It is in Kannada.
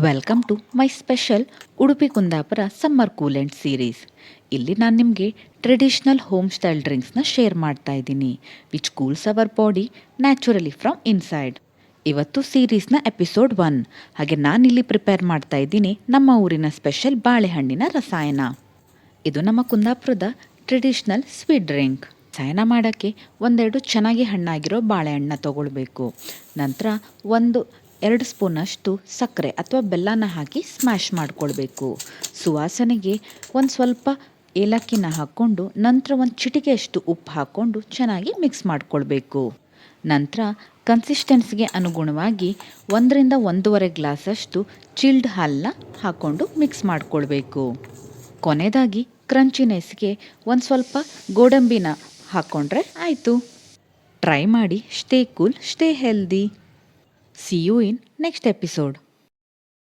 Welcome to my special Udupi Kundapura summer coolant series. ಇಲ್ಲಿ ನಾನು ನಿಮಗೆ ಟ್ರೆಡಿಷ್ನಲ್ ಹೋಮ್ ಸ್ಟೈಲ್ ಡ್ರಿಂಕ್ಸ್ನ ಶೇರ್ ಮಾಡ್ತಾ ಇದ್ದೀನಿ, which cools our body naturally from inside. ಇವತ್ತು ಸೀರೀಸ್ನ ಎಪಿಸೋಡ್ 1. ಹಾಗೆ ನಾನಿಲ್ಲಿ ಪ್ರಿಪೇರ್ ಮಾಡ್ತಾ ಇದ್ದೀನಿ ನಮ್ಮ ಊರಿನ ಸ್ಪೆಷಲ್ ಬಾಳೆಹಣ್ಣಿನ ರಸಾಯನ. ಇದು ನಮ್ಮ ಕುಂದಾಪುರದ ಟ್ರೆಡಿಷ್ನಲ್ ಸ್ವೀಟ್ ಡ್ರಿಂಕ್. ರಸಾಯನ ಮಾಡೋಕ್ಕೆ ಒಂದೆರಡು ಚೆನ್ನಾಗಿ ಹಣ್ಣಾಗಿರೋ ಬಾಳೆಹಣ್ಣನ್ನ ತಗೊಳ್ಬೇಕು. ನಂತರ 2 ಸ್ಪೂನಷ್ಟು ಸಕ್ಕರೆ ಅಥವಾ ಬೆಲ್ಲನ ಹಾಕಿ ಸ್ಮ್ಯಾಶ್ ಮಾಡಿಕೊಳ್ಬೇಕು. ಸುವಾಸನೆಗೆ ಒಂದು ಸ್ವಲ್ಪ ಏಲಕ್ಕಿನ ಹಾಕ್ಕೊಂಡು ನಂತರ ಒಂದು ಚಿಟಿಕೆಯಷ್ಟು ಉಪ್ಪು ಹಾಕ್ಕೊಂಡು ಚೆನ್ನಾಗಿ ಮಿಕ್ಸ್ ಮಾಡಿಕೊಳ್ಬೇಕು. ನಂತರ ಕನ್ಸಿಸ್ಟೆನ್ಸಿಗೆ ಅನುಗುಣವಾಗಿ 1ರಿಂದ 1.5 ಗ್ಲಾಸಷ್ಟು ಚಿಲ್ಡ್ ಹಾಲನ್ನ ಹಾಕ್ಕೊಂಡು ಮಿಕ್ಸ್ ಮಾಡಿಕೊಳ್ಬೇಕು. ಕೊನೆಯದಾಗಿ ಕ್ರಂಚಿನೆಸ್ಗೆ ಒಂದು ಸ್ವಲ್ಪ ಗೋಡಂಬಿನ ಹಾಕ್ಕೊಂಡ್ರೆ ಆಯಿತು. ಟ್ರೈ ಮಾಡಿ. Stay cool, stay healthy. See you in next episode.